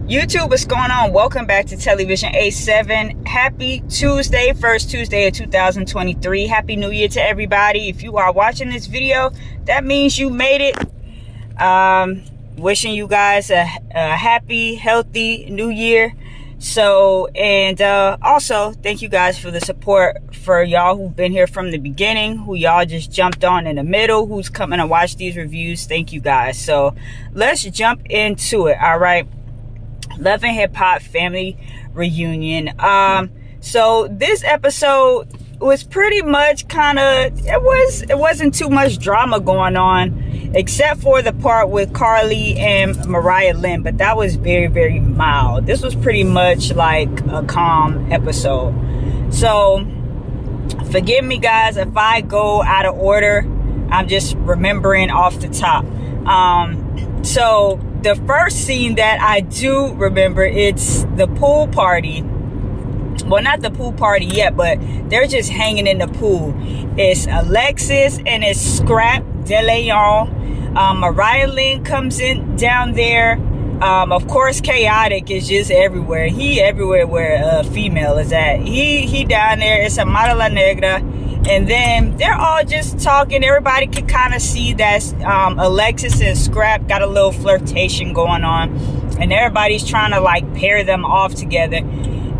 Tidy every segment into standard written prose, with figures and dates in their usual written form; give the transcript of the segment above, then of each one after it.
YouTube, what's going on? Welcome back to Television A7. Happy Tuesday, first Tuesday of 2023. Happy New Year to everybody. If you are watching this video, that means you made it. Wishing you guys a happy, healthy New Year. So, and also, thank you guys for the support for y'all who've been here from the beginning, who y'all just jumped on in the middle, who's coming to watch these reviews. Thank you guys. So, let's jump into it, all right? Love and Hip Hop family reunion. So this episode was pretty much kind of, it wasn't too much drama going on, except for the part with Carly and Mariah Lynn, but that was very, very mild. This was pretty much like a calm episode. So forgive me guys if I go out of order. I'm just remembering off the top. So the first scene that I do remember, it's the pool party. Well, not the pool party yet, but they're just hanging in the pool. It's Alexis and it's Scrap DeLeon. Mariah Lynn comes in down there. Of course, Chaotic is just everywhere. He everywhere where a female is at. He down there. It's a Mara La Negra. And then they're all just talking. Everybody can kind of see that Alexis and Scrap got a little flirtation going on. And everybody's trying to like pair them off together.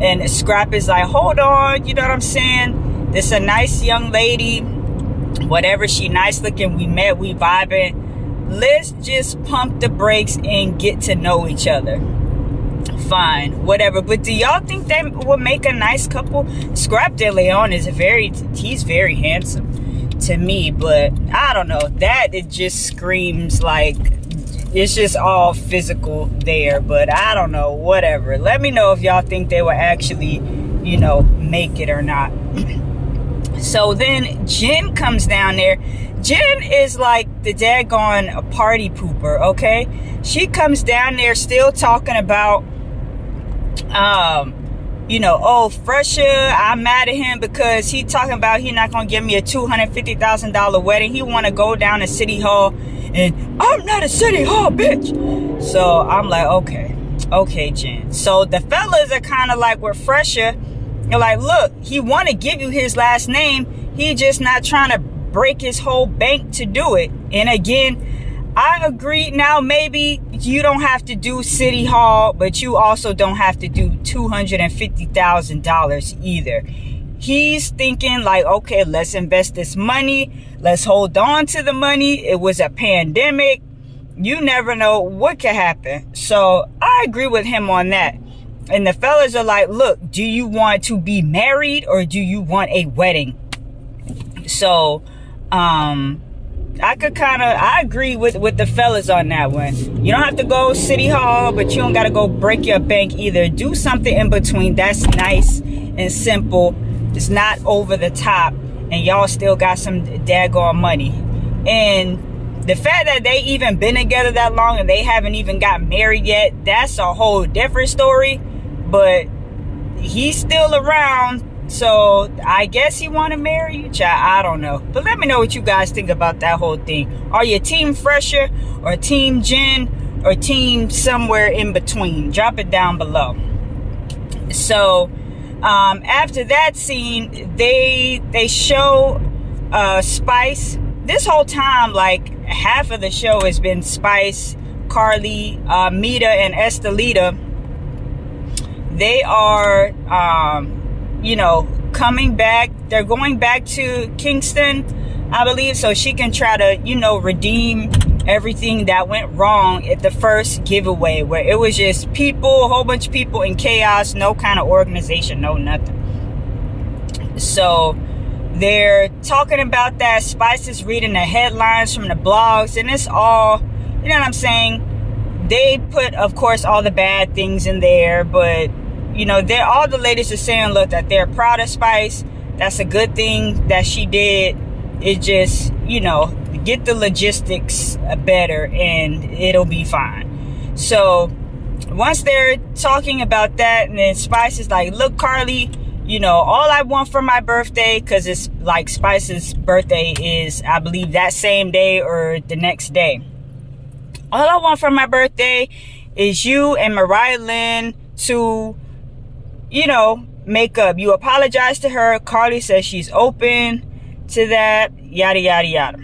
And Scrap is like, hold on, you know what I'm saying? This is a nice young lady. Whatever, she nice looking. We met, we vibing. Let's just pump the brakes and get to know each other. Fine, whatever. But do y'all think they would make a nice couple? Scrap De Leon is he's very handsome to me, but I don't know, that it just screams like it's just all physical there. But I don't know, whatever. Let me know if y'all think they would actually, you know, make it or not. So then Jen comes down there. Jen is like the daggone party pooper, okay? She comes down there still talking about you know, oh, Fresher, I'm mad at him because he talking about he not gonna give me a $250,000 wedding. He want to go down to City Hall, and I'm not a City Hall bitch. So I'm like, okay, Jen. So the fellas are kind of like with Fresher. They're like, look, he want to give you his last name. He just not trying to break his whole bank to do it. And again, I agree. Now, maybe you don't have to do City Hall, but you also don't have to do $250,000 either. He's thinking like, okay, let's invest this money. Let's hold on to the money. It was a pandemic. You never know what could happen. So I agree with him on that. And the fellas are like, look, do you want to be married or do you want a wedding? So, I agree with the fellas on that one. You don't have to go City Hall, but you don't got to go break your bank either. Do something in between that's nice and simple. It's not over the top, and y'all still got some daggone money. And the fact that they even been together that long and they haven't even got married yet, that's a whole different story. But he's still around. So I guess he want to marry you, child. I don't know. But let me know what you guys think about that whole thing. Are you team Fresher or team Jen or team somewhere in between? Drop it down below. So after that scene, they show Spice. This whole time, like half of the show has been Spice, Carly, Mita, and Estelita. They are you know, coming back. They're going back to Kingston, I believe, so she can try to, you know, redeem everything that went wrong at the first giveaway, where it was just people, a whole bunch of people in chaos, no kind of organization, no nothing. So they're talking about that. Spice is reading the headlines from the blogs, and it's all, you know what I'm saying? They put, of course, all the bad things in there, but you know, all the ladies are saying, look, that they're proud of Spice. That's a good thing that she did. It just, you know, get the logistics better and it'll be fine. So once they're talking about that, and then Spice is like, look, Carly, you know, all I want for my birthday, because it's like Spice's birthday is, I believe, that same day or the next day. All I want for my birthday is you and Mariah Lynn to, you know, make up. You apologize to her. Carly says she's open to that, yada yada yada.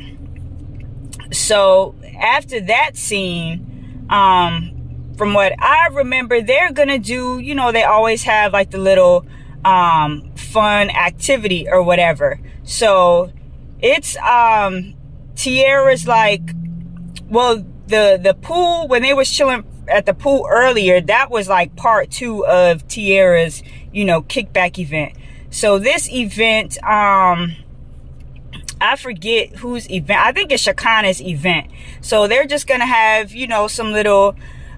So after that scene, from what I remember, they're gonna do, you know, they always have like the little fun activity or whatever. So it's Tiara's like, well, the pool, when they was chilling at the pool earlier, that was like part 2 of Tiara's, you know, kickback event. So this event, I forget whose event. I think it's Shakana's event. So they're just gonna have, you know, some little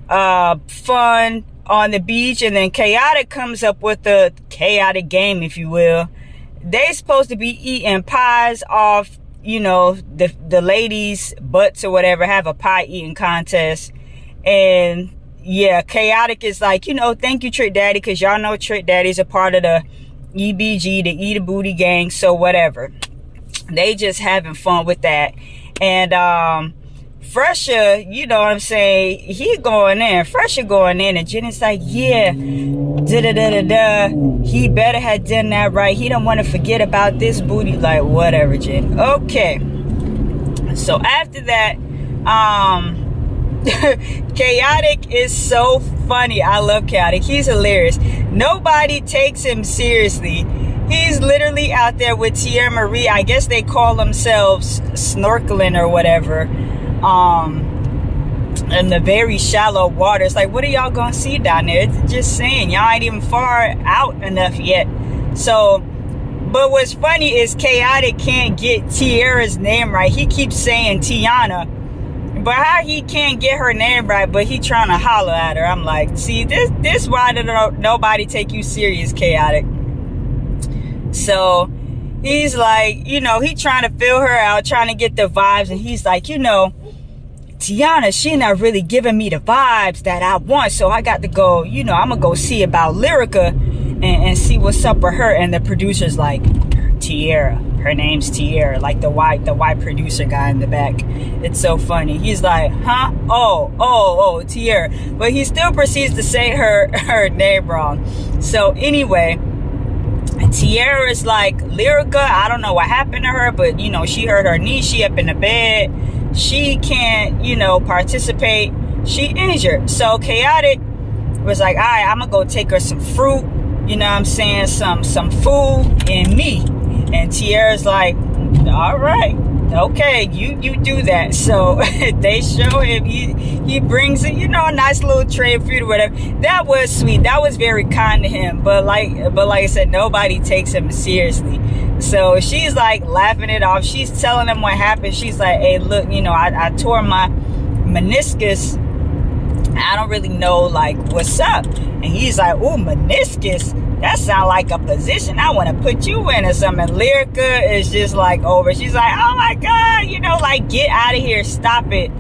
fun on the beach, and then Chaotic comes up with the chaotic game, if you will. They supposed to be eating pies off, you know, the ladies' butts or whatever, have a pie eating contest. And yeah, Chaotic is like, you know, thank you, Trick Daddy, because y'all know Trick Daddy's a part of the EBG, the Eat a Booty gang, so whatever. They just having fun with that. And Fresher, you know what I'm saying, he going in, Fresher going in, and Jenny's like, yeah, da-da-da-da-da, he better have done that right. He don't want to forget about this booty. Like, whatever, Jen. Okay. So after that, Chaotic is so funny. I love Chaotic. He's hilarious. Nobody takes him seriously. He's literally out there with Tiara Marie. I guess they call themselves snorkeling or whatever. In the very shallow waters. Like, what are y'all gonna see down there? It's just saying, y'all ain't even far out enough yet. So, but what's funny is Chaotic can't get Tiara's name right. He keeps saying Tiana, but how he can't get her name right, but he trying to holler at her. I'm like, see, this why nobody take you serious, Chaotic. So he's like, you know, he trying to fill her out, trying to get the vibes, and he's like, you know, Tiana, she not really giving me the vibes that I want, so I got to go, you know, I'm gonna go see about Lyrica and see what's up with her. And the producer's like, Tiara, her name's Tiara, like the white producer guy in the back. It's so funny. He's like, huh? Oh, Tiara. But he still proceeds to say her name wrong. So anyway, Tiara's like, Lyrica, I don't know what happened to her, but you know, she hurt her knee, she up in the bed, she can't, you know, participate, she injured. So Chaotic was like, all right, I'm gonna go take her some fruit, you know what I'm saying, some food and me. And Tiara's like, all right, okay, you do that. So they show him, he brings it, you know, a nice little tray of food or whatever. That was sweet. That was very kind to him. But like I said, nobody takes him seriously. So she's like laughing it off. She's telling him what happened. She's like, hey, look, you know, I tore my meniscus. I don't really know, like, what's up. And he's like, ooh, meniscus? That sounds like a position I want to put you in or something. Lyrica is just like over. She's like, oh my God, you know, like, get out of here. Stop it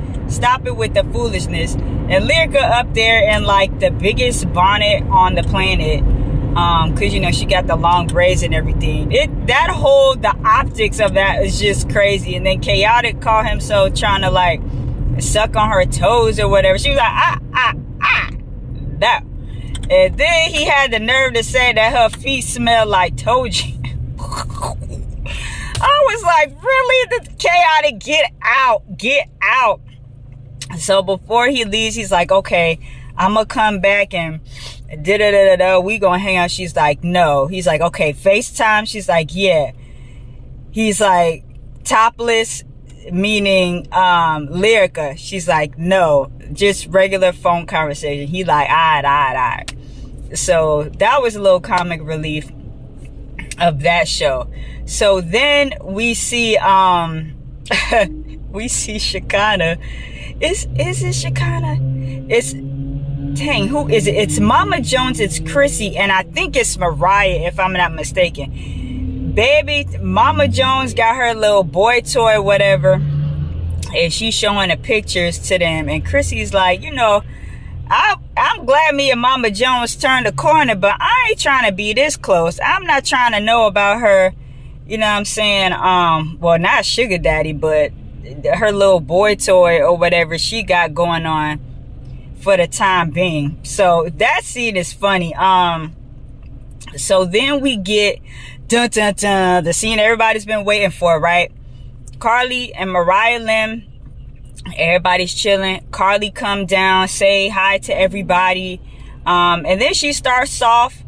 with the foolishness. And Lyrica up there in like the biggest bonnet on the planet. Cause you know, she got the long braids and everything. The optics of that is just crazy. And then Chaotic called himself trying to like suck on her toes or whatever. She was like, that. And then he had the nerve to say that her feet smell like Toji. I was like, really? The Chaotic, get out. So before he leaves, he's like, okay, I'm gonna come back and we gonna hang out. She's like, no. He's like, okay, FaceTime. She's like, yeah. He's like, topless, meaning Lyrica. She's like, no, just regular phone conversation. He like, all right. So that was a little comic relief of that show. So then we see we see Shakana. Is it Shakana? It's, dang, who is it? It's Mama Jones, it's Chrissy, and I think it's Mariah, if I'm not mistaken. Baby, Mama Jones got her little boy toy, whatever, and she's showing the pictures to them. And Chrissy's like, you know, I'm glad me and Mama Jones turned the corner, but I ain't trying to be this close. I'm not trying to know about her, you know what I'm saying? Well, not sugar daddy, but her little boy toy or whatever she got going on. for the time being. So that scene is funny. So then we get dun dun dun, the scene everybody's been waiting for, right? Carly and Mariah Lynn, everybody's chilling. Carly come down, say hi to everybody, and then she starts off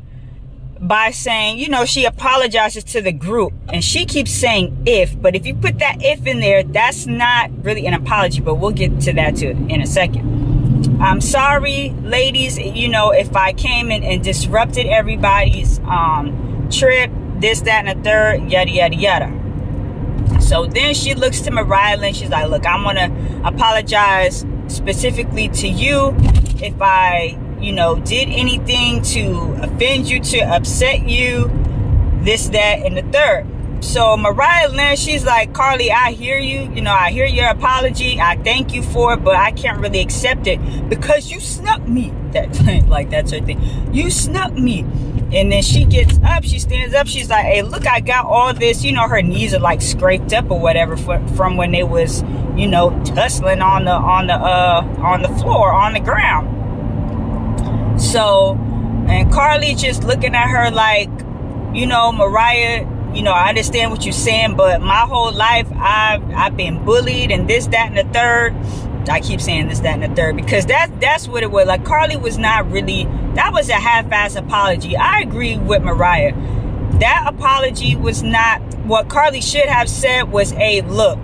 by saying, you know, she apologizes to the group, and she keeps saying if, but if you put that if in there, that's not really an apology, but we'll get to that too in a second. I'm sorry, ladies, you know, if I came in and disrupted everybody's trip, this, that, and the third, yada, yada, yada. So then she looks to Mariah Lynn. She's like, look, I'm going to apologize specifically to you if I, you know, did anything to offend you, to upset you, this, that, and the third. So Mariah Lynn, she's like, Carly, I hear you. You know, I hear your apology. I thank you for it, but I can't really accept it because you snuck me. Like, that's her thing. You snuck me. And then she gets up, she stands up, she's like, hey, look, I got all this, you know, her knees are like scraped up or whatever from when they was, you know, tussling on the floor, on the ground. So, and Carly just looking at her like, you know, Mariah, you know, I understand what you're saying, but my whole life I've been bullied and this, that, and the third. I keep saying this, that, and the third because that's what it was. Like, Carly was not really, that was a half-ass apology. I agree with Mariah. That apology was not, what Carly should have said was, hey, look,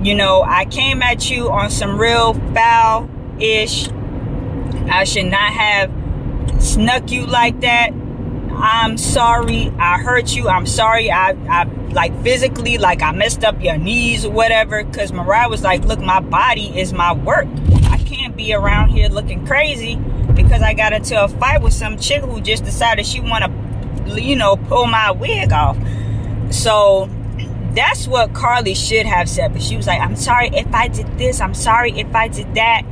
you know, I came at you on some real foul-ish. I should not have snuck you like that. I'm sorry I hurt you. I'm sorry I like physically, like I messed up your knees or whatever. Because Mariah was like, look, my body is my work. I can't be around here looking crazy because I got into a fight with some chick who just decided she want to, you know, pull my wig off. So that's what Carly should have said. But she was like, I'm sorry if I did this. I'm sorry if I did that.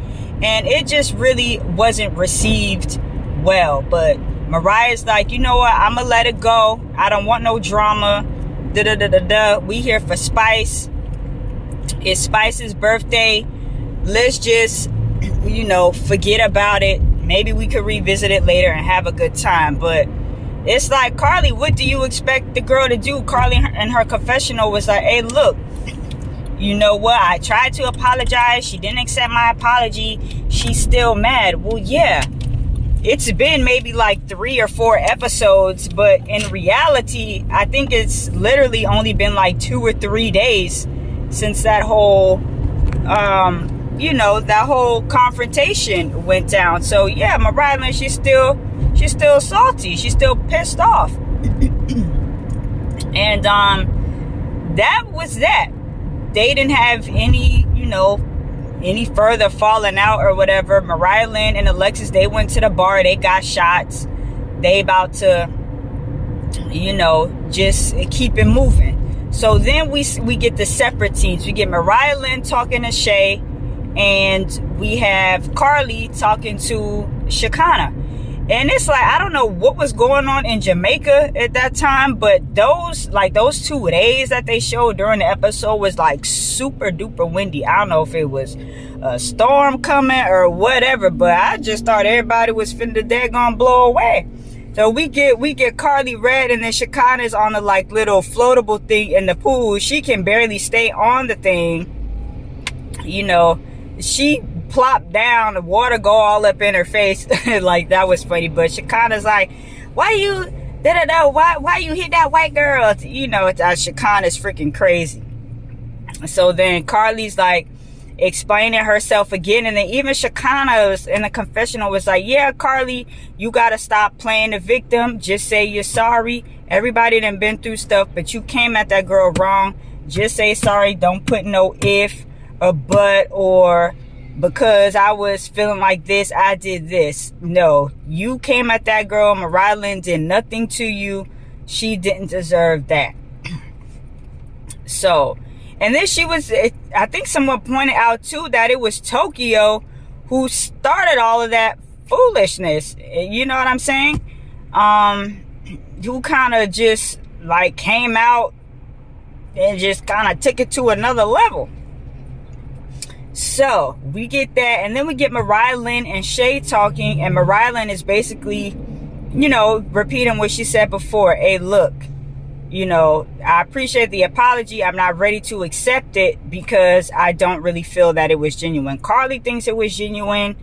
And it just really wasn't received well. But Mariah's like, you know what? I'm going to let it go. I don't want no drama. Da-da-da-da-da. We here for Spice. It's Spice's birthday. Let's just, you know, forget about it. Maybe we could revisit it later and have a good time. But it's like, Carly, what do you expect the girl to do? Carly in her confessional was like, hey, look, you know what? I tried to apologize. She didn't accept my apology. She's still mad. Well, yeah. It's been maybe like 3 or 4 episodes, but in reality, I think it's literally only been like 2 or 3 days since that whole, you know, that whole confrontation went down. So yeah, Mariah Lynn, she's still salty. She's still pissed off. And that was that. They didn't have any, you know, any further falling out or whatever. Mariah Lynn and Alexis, they went to the bar. They got shots. They about to, you know, just keep it moving. So then we get the separate teams. We get Mariah Lynn talking to Shay, and we have Carly talking to Shekinah. And it's like, I don't know what was going on in Jamaica at that time, but those 2 days that they showed during the episode was like super duper windy. I don't know if it was a storm coming or whatever, but I just thought everybody was finna daggone blow away. So we get Carly red, and then Shekinah's on the like little floatable thing in the pool. She can barely stay on the thing. You know, she plop down, the water go all up in her face. Like, that was funny. But Shekinah's like, why you why you hit that white girl? You know, Shekinah's freaking crazy. So then Carly's like explaining herself again, and then even Shekinah was in the confessional was like, yeah, Carly, you gotta stop playing the victim. Just say you're sorry. Everybody done been through stuff, but you came at that girl wrong. Just say sorry. Don't put no if or but or because I was feeling like this, I did this. No, you came at that girl. Mariah Lynn did nothing to you. She didn't deserve that. So, and then I think someone pointed out too that it was Tokyo who started all of that foolishness. You know what I'm saying? Who kind of just like came out and just kind of took it to another level. So we get that, and then we get Mariah Lynn and Shay talking, and Mariah Lynn is basically, repeating what she said before. Hey, look, I appreciate the apology. I'm not ready to accept it because I don't really feel that it was genuine. Carly thinks it was genuine.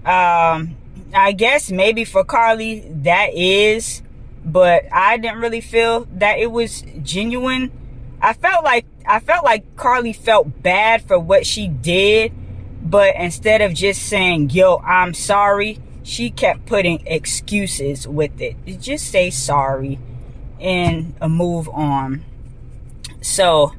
I guess maybe for Carly that is, but I didn't really feel that it was genuine. I felt like Carly felt bad for what she did, but instead of just saying, yo, I'm sorry, she kept putting excuses with it. Just say sorry and move on. So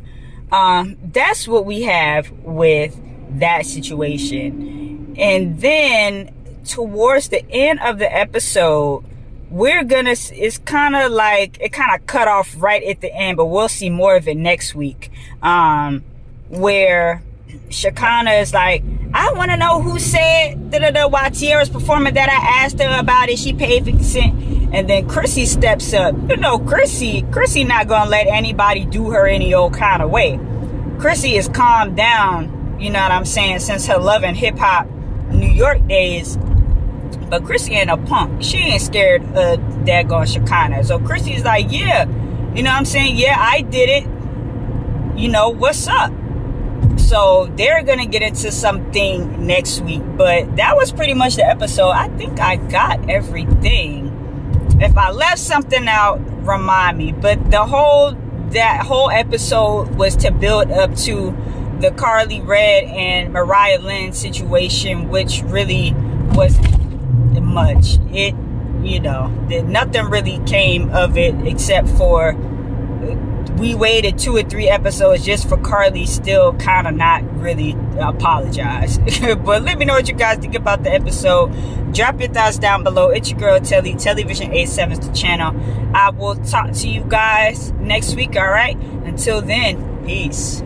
that's what we have with that situation. And then towards the end of the episode, it's kind of like it kind of cut off right at the end, but we'll see more of it next week, where Shekinah is like, I want to know who said while Tiara's performing that I asked her about it, she paid 50 cents. And then Chrissy steps up. Chrissy not gonna let anybody do her any old kind of way. Chrissy is calmed down, you know what I'm saying, since her Love and Hip Hop New York days. But Chrissy ain't a punk. She ain't scared of daggone Shekinah. So Chrissy's like, yeah, you know what I'm saying? Yeah, I did it. What's up? So they're going to get into something next week. But that was pretty much the episode. I think I got everything. If I left something out, remind me. But that whole episode was to build up to the Carly Red and Mariah Lynn situation, which really wasn't much. Nothing really came of it except for we waited 2 or 3 episodes just for Carly still kind of not really apologize. But let me know what you guys think about the episode. Drop your thoughts down below. It's your girl Telly, Television 87 is the channel. I will talk to you guys next week. All right, until then, peace.